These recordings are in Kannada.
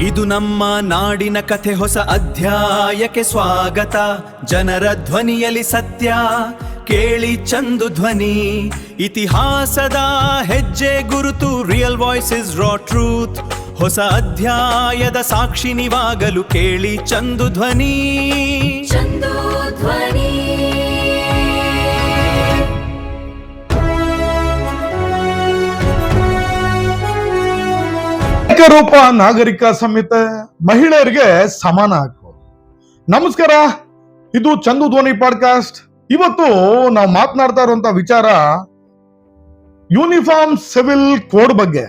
ಇದು ನಮ್ಮ ನಾಡಿನ ಕಥೆ, ಹೊಸ ಅಧ್ಯಾಯಕ್ಕೆ ಸ್ವಾಗತ. ಜನರ ಧ್ವನಿಯಲ್ಲಿ ಸತ್ಯ ಕೇಳಿ ಚಂದು ಧ್ವನಿ. ಇತಿಹಾಸದ ಹೆಜ್ಜೆ ಗುರುತು, ರಿಯಲ್ ವಾಯ್ಸಸ್ ರಾ ಟ್ರೂತ್. ಹೊಸ ಅಧ್ಯಾಯದ ಸಾಕ್ಷಿ ನೀವಾಗಲು ಕೇಳಿ ಚಂದು ಧ್ವನಿ. ಚಂದು ಧ್ವನಿ. ಏಕರೂಪ ನಾಗರಿಕ ಸಂಹಿತೆ, ಮಹಿಳೆಯರಿಗೆ ಸಮಾನ ಹಕ್ಕು. ನಮಸ್ಕಾರ, ಇದು ಚಂದು ಧ್ವನಿ ಪಾಡ್ಕಾಸ್ಟ್. ಇವತ್ತು ನಾವು ಮಾತನಾಡ್ತಾ ಇರುವಂತ ವಿಚಾರ ಯೂನಿಫಾರ್ಮ್ ಸಿವಿಲ್ ಕೋಡ್ ಬಗ್ಗೆ.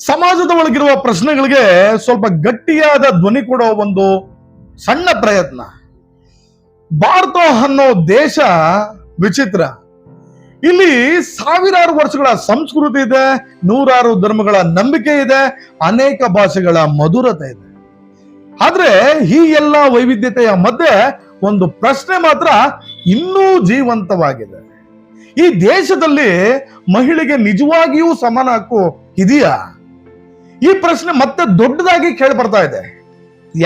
ಸಮಾಜದ ಒಳಗಿರುವ ಪ್ರಶ್ನೆಗಳಿಗೆ ಸ್ವಲ್ಪ ಗಟ್ಟಿಯಾದ ಧ್ವನಿ ಕೊಡೋ ಒಂದು ಸಣ್ಣ ಪ್ರಯತ್ನ. ಭಾರತ ಅನ್ನೋ ದೇಶ ವಿಚಿತ್ರ. ಇಲ್ಲಿ ಸಾವಿರಾರು ವರ್ಷಗಳ ಸಂಸ್ಕೃತಿ ಇದೆ, ನೂರಾರು ಧರ್ಮಗಳ ನಂಬಿಕೆ ಇದೆ, ಅನೇಕ ಭಾಷೆಗಳ ಮಧುರತೆ ಇದೆ. ಆದ್ರೆ ಈ ಎಲ್ಲ ವೈವಿಧ್ಯತೆಯ ಮಧ್ಯೆ ಒಂದು ಪ್ರಶ್ನೆ ಮಾತ್ರ ಇನ್ನೂ ಜೀವಂತವಾಗಿದೆ. ಈ ದೇಶದಲ್ಲಿ ಮಹಿಳೆಗೆ ನಿಜವಾಗಿಯೂ ಸಮಾನ ಹಕ್ಕು ಇದೆಯಾ? ಈ ಪ್ರಶ್ನೆ ಮತ್ತೆ ದೊಡ್ಡದಾಗಿ ಕೇಳಿ ಬರ್ತಾ ಇದೆ.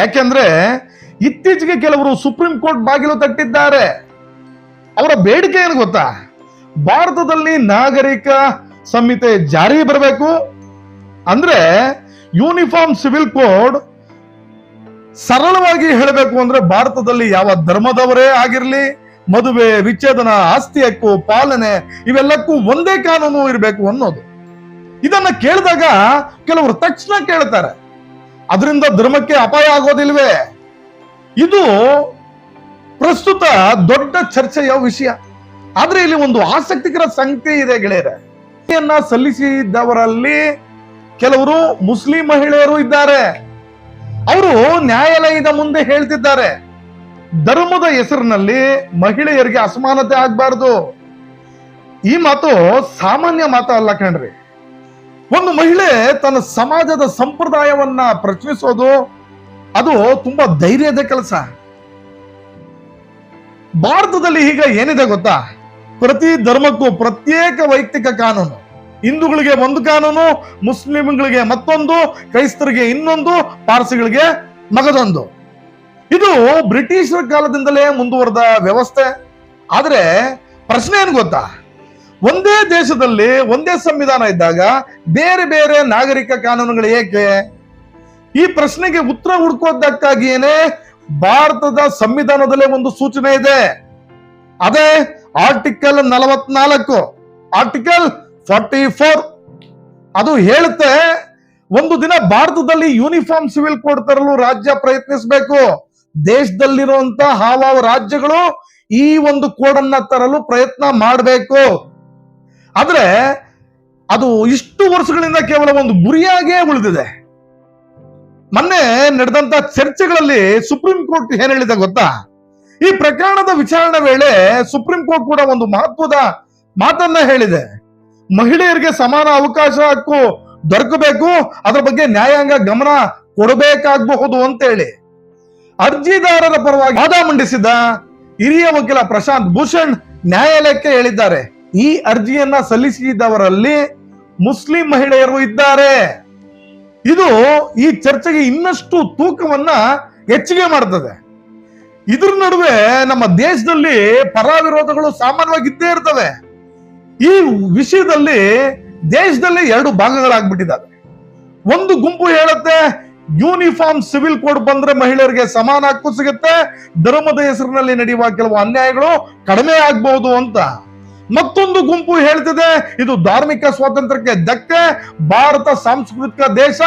ಯಾಕೆಂದ್ರೆ ಇತ್ತೀಚೆಗೆ ಕೆಲವರು ಸುಪ್ರೀಂ ಕೋರ್ಟ್ ಬಾಗಿಲು ತಟ್ಟಿದ್ದಾರೆ. ಅವರ ಬೇಡಿಕೆ ಏನು ಗೊತ್ತಾ? ಭಾರತದಲ್ಲಿ ನಾಗರಿಕ ಸಂಹಿತೆ ಜಾರಿ ಬರಬೇಕು. ಅಂದ್ರೆ ಯೂನಿಫಾರ್ಮ್ ಸಿವಿಲ್ ಕೋಡ್, ಸರಳವಾಗಿ ಹೇಳಬೇಕು ಅಂದ್ರೆ ಭಾರತದಲ್ಲಿ ಯಾವ ಧರ್ಮದವರೇ ಆಗಿರ್ಲಿ, ಮದುವೆ, ವಿಚ್ಛೇದನ, ಆಸ್ತಿ ಹಕ್ಕು, ಪಾಲನೆ ಇವೆಲ್ಲಕ್ಕೂ ಒಂದೇ ಕಾನೂನು ಇರಬೇಕು ಅನ್ನೋದು. ಇದನ್ನ ಕೇಳಿದಾಗ ಕೆಲವರು ತಕ್ಷಣ ಕೇಳ್ತಾರೆ, ಅದರಿಂದ ಧರ್ಮಕ್ಕೆ ಅಪಾಯ ಆಗೋದಿಲ್ವೇ? ಇದು ಪ್ರಸ್ತುತ ದೊಡ್ಡ ಚರ್ಚೆಯ ವಿಷಯ. ಆದ್ರೆ ಇಲ್ಲಿ ಒಂದು ಆಸಕ್ತಿಕರ ಸಂಗತಿ ಇದೆ ಗೆಳೆಯರೆ. ಸಲ್ಲಿಸಿದವರಲ್ಲಿ ಕೆಲವರು ಮುಸ್ಲಿಂ ಮಹಿಳೆಯರು ಇದ್ದಾರೆ. ಅವರು ನ್ಯಾಯಾಲಯದ ಮುಂದೆ ಹೇಳ್ತಿದ್ದಾರೆ, ಧರ್ಮದ ಹೆಸರಿನಲ್ಲಿ ಮಹಿಳೆಯರಿಗೆ ಅಸಮಾನತೆ ಆಗ್ಬಾರ್ದು. ಈ ಮಾತು ಸಾಮಾನ್ಯ ಮಾತು ಅಲ್ಲ ಕಣ್ರಿ. ಒಂದು ಮಹಿಳೆ ತನ್ನ ಸಮಾಜದ ಸಂಪ್ರದಾಯವನ್ನ ಪ್ರಶ್ನಿಸೋದು ಅದು ತುಂಬಾ ಧೈರ್ಯದ ಕೆಲಸ. ಭಾರತದಲ್ಲಿ ಈಗ ಏನಿದೆ ಗೊತ್ತಾ? ಪ್ರತಿ ಧರ್ಮಕ್ಕೂ ಪ್ರತ್ಯೇಕ ವೈಯಕ್ತಿಕ ಕಾನೂನು. ಹಿಂದೂಗಳಿಗೆ ಒಂದು ಕಾನೂನು, ಮುಸ್ಲಿಂಗಳಿಗೆ ಮತ್ತೊಂದು, ಕ್ರೈಸ್ತರಿಗೆ ಇನ್ನೊಂದು, ಪಾರ್ಸಿಗಳಿಗೆ ಮಗದೊಂದು. ಇದು ಬ್ರಿಟಿಷರ ಕಾಲದಿಂದಲೇ ಮುಂದುವರೆದ ವ್ಯವಸ್ಥೆ. ಆದ್ರೆ ಪ್ರಶ್ನೆ ಏನು ಗೊತ್ತಾ? ಒಂದೇ ದೇಶದಲ್ಲಿ ಒಂದೇ ಸಂವಿಧಾನ ಇದ್ದಾಗ ಬೇರೆ ಬೇರೆ ನಾಗರಿಕ ಕಾನೂನುಗಳು ಏಕೆ? ಈ ಪ್ರಶ್ನೆಗೆ ಉತ್ತರ ಹುಡುಕೋದಕ್ಕಾಗಿಯೇನೆ ಭಾರತದ ಸಂವಿಧಾನದಲ್ಲೇ ಒಂದು ಸೂಚನೆ ಇದೆ. ಅದೇ ಆರ್ಟಿಕಲ್ 44, ಆರ್ಟಿಕಲ್ 44. ಅದು ಹೇಳುತ್ತೆ, ಒಂದು ದಿನ ಭಾರತದಲ್ಲಿ ಯೂನಿಫಾರ್ಮ್ ಸಿವಿಲ್ ಕೋಡ್ ತರಲು ರಾಜ್ಯ ಪ್ರಯತ್ನಿಸಬೇಕು. ದೇಶದಲ್ಲಿರುವಂತ ಹಲವು ರಾಜ್ಯಗಳು ಈ ಒಂದು ಕೋಡ್ ಅನ್ನ ತರಲು ಪ್ರಯತ್ನ ಮಾಡಬೇಕು. ಆದ್ರೆ ಅದು ಇಷ್ಟು ವರ್ಷಗಳಿಂದ ಕೇವಲ ಒಂದು ಗುರಿಯಾಗೇ ಉಳಿದಿದೆ. ಮೊನ್ನೆ ನಡೆದಂತ ಚರ್ಚೆಗಳಲ್ಲಿ ಸುಪ್ರೀಂ ಕೋರ್ಟ್ ಏನ್ ಹೇಳಿದೆ ಗೊತ್ತಾ? ಈ ಪ್ರಕರಣದ ವಿಚಾರಣೆ ವೇಳೆ ಸುಪ್ರೀಂ ಕೋರ್ಟ್ ಕೂಡ ಒಂದು ಮಹತ್ವದ ಮಾತನ್ನ ಹೇಳಿದೆ. ಮಹಿಳೆಯರಿಗೆ ಸಮಾನ ಅವಕಾಶ ಹಕ್ಕು ದೊರಕಬೇಕು, ಅದರ ಬಗ್ಗೆ ನ್ಯಾಯಾಂಗ ಗಮನ ಕೊಡಬೇಕಾಗಬಹುದು ಅಂತ ಹೇಳಿ ಅರ್ಜಿದಾರರ ಪರವಾಗಿ ವಾದ ಮಂಡಿಸಿದ ಹಿರಿಯ ವಕೀಲ ಪ್ರಶಾಂತ್ ಭೂಷಣ್ ನ್ಯಾಯಾಲಯಕ್ಕೆ ಹೇಳಿದ್ದಾರೆ, ಈ ಅರ್ಜಿಯನ್ನ ಸಲ್ಲಿಸಿದವರಲ್ಲಿ ಮುಸ್ಲಿಂ ಮಹಿಳೆಯರು ಇದ್ದಾರೆ. ಇದು ಈ ಚರ್ಚೆಗೆ ಇನ್ನಷ್ಟು ತೂಕವನ್ನ ಹೆಚ್ಚಿಗೆ ಮಾಡ್ತದೆ. ಇದ್ರ ನಡುವೆ ನಮ್ಮ ದೇಶದಲ್ಲಿ ಪರ ವಿರೋಧಗಳು ಸಾಮಾನ್ಯವಾಗಿ ಇದ್ದೇ ಇರ್ತವೆ. ಈ ವಿಷಯದಲ್ಲಿ ದೇಶದಲ್ಲಿ ಎರಡು ಭಾಗಗಳಾಗ್ಬಿಟ್ಟಿದ್ದಾವೆ. ಒಂದು ಗುಂಪು ಹೇಳುತ್ತೆ, ಯೂನಿಫಾರ್ಮ್ ಸಿವಿಲ್ ಕೋಡ್ ಬಂದ್ರೆ ಮಹಿಳೆಯರಿಗೆ ಸಮಾನ ಹಕ್ಕು ಸಿಗುತ್ತೆ, ಧರ್ಮದ ಹೆಸರಿನಲ್ಲಿ ನಡೆಯುವ ಕೆಲವು ಅನ್ಯಾಯಗಳು ಕಡಿಮೆ ಆಗ್ಬಹುದು ಅಂತ. ಮತ್ತೊಂದು ಗುಂಪು ಹೇಳ್ತಿದೆ, ಇದು ಧಾರ್ಮಿಕ ಸ್ವಾತಂತ್ರ್ಯಕ್ಕೆ ಧಕ್ಕೆ, ಭಾರತ ಸಾಂಸ್ಕೃತಿಕ ದೇಶ,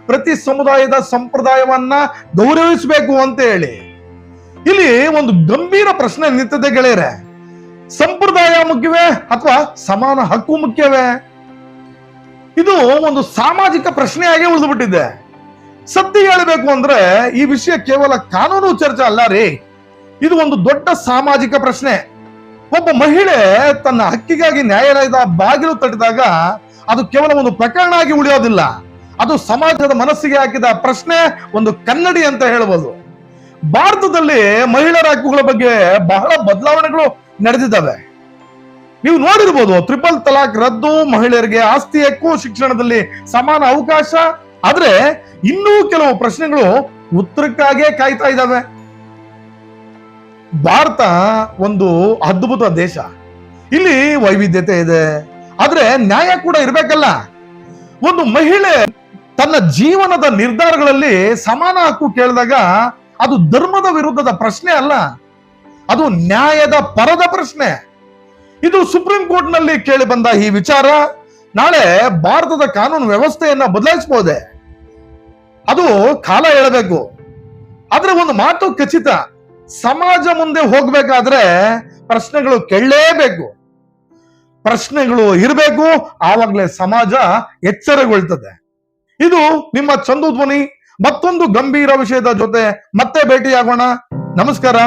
ಪ್ರತಿ ಸಮುದಾಯದ ಸಂಪ್ರದಾಯವನ್ನ ಗೌರವಿಸಬೇಕು ಅಂತ ಹೇಳಿ. ಇಲ್ಲಿ ಒಂದು ಗಂಭೀರ ಪ್ರಶ್ನೆ ನಿಂತಿದೆ ಗೆಳೆಯರೆ, ಸಂಪ್ರದಾಯ ಮುಖ್ಯವೇ ಅಥವಾ ಸಮಾನ ಹಕ್ಕು ಮುಖ್ಯವೇ? ಇದು ಒಂದು ಸಾಮಾಜಿಕ ಪ್ರಶ್ನೆಯಾಗಿ ಉಳಿದುಬಿಟ್ಟಿದೆ. ಸತ್ಯ ಹೇಳಬೇಕು ಅಂದ್ರೆ ಈ ವಿಷಯ ಕೇವಲ ಕಾನೂನು ಚರ್ಚೆ ಅಲ್ಲ ರೀ, ಇದು ಒಂದು ದೊಡ್ಡ ಸಾಮಾಜಿಕ ಪ್ರಶ್ನೆ. ಒಬ್ಬ ಮಹಿಳೆ ತನ್ನ ಹಕ್ಕಿಗಾಗಿ ನ್ಯಾಯಾಲಯದ ಬಾಗಿಲು ತಟ್ಟಿದಾಗ ಅದು ಕೇವಲ ಒಂದು ಪ್ರಕರಣ ಆಗಿ ಉಳಿಯೋದಿಲ್ಲ, ಅದು ಸಮಾಜದ ಮನಸ್ಸಿಗೆ ಹಾಕಿದ ಪ್ರಶ್ನೆ, ಒಂದು ಕನ್ನಡಿ ಅಂತ ಹೇಳಬಹುದು. ಭಾರತದಲ್ಲಿ ಮಹಿಳೆಯರ ಹಕ್ಕುಗಳ ಬಗ್ಗೆ ಬಹಳ ಬದಲಾವಣೆಗಳು ನಡೆದಿದ್ದಾವೆ. ನೀವು ನೋಡಿರ್ಬೋದು, ಟ್ರಿಪಲ್ ತಲಾಕ್ ರದ್ದು, ಮಹಿಳೆಯರಿಗೆ ಆಸ್ತಿ ಹಕ್ಕು, ಶಿಕ್ಷಣದಲ್ಲಿ ಸಮಾನ ಅವಕಾಶ. ಆದ್ರೆ ಇನ್ನೂ ಕೆಲವು ಪ್ರಶ್ನೆಗಳು ಉತ್ತರಕ್ಕಾಗೇ ಕಾಯ್ತಾ ಇದ್ದಾವೆ. ಭಾರತ ಒಂದು ಅದ್ಭುತ ದೇಶ. ಇಲ್ಲಿ ವೈವಿಧ್ಯತೆ ಇದೆ, ಆದ್ರೆ ನ್ಯಾಯ ಕೂಡ ಇರ್ಬೇಕಲ್ಲ. ಒಂದು ಮಹಿಳೆ ತನ್ನ ಜೀವನದ ನಿರ್ಧಾರಗಳಲ್ಲಿ ಸಮಾನ ಹಕ್ಕು ಕೇಳಿದಾಗ ಅದು ಧರ್ಮದ ವಿರುದ್ಧದ ಪ್ರಶ್ನೆ ಅಲ್ಲ, ಅದು ನ್ಯಾಯದ ಪರದ ಪ್ರಶ್ನೆ. ಇದು ಸುಪ್ರೀಂ ಕೋರ್ಟ್ ನಲ್ಲಿ ಕೇಳಿ ಬಂದ ಈ ವಿಚಾರ ನಾಳೆ ಭಾರತದ ಕಾನೂನು ವ್ಯವಸ್ಥೆಯನ್ನ ಬದಲಾಯಿಸಬಹುದೇ? ಅದು ಕಾಲ ಹೇಳಬೇಕು. ಆದ್ರೆ ಒಂದು ಮಾತು ಖಚಿತ, ಸಮಾಜ ಮುಂದೆ ಹೋಗ್ಬೇಕಾದ್ರೆ ಪ್ರಶ್ನೆಗಳು ಕೇಳಲೇಬೇಕು, ಪ್ರಶ್ನೆಗಳು ಇರಬೇಕು. ಆವಾಗಲೇ ಸಮಾಜ ಎಚ್ಚರಗೊಳ್ತದೆ. ಇದು ನಿಮ್ಮ ಚಂದು ಧ್ವನಿ. ಮತ್ತೊಂದು ಗಂಭೀರ ವಿಷಯದ ಜೊತೆ ಮತ್ತೆ ಭೇಟಿಯಾಗೋಣ. ನಮಸ್ಕಾರ.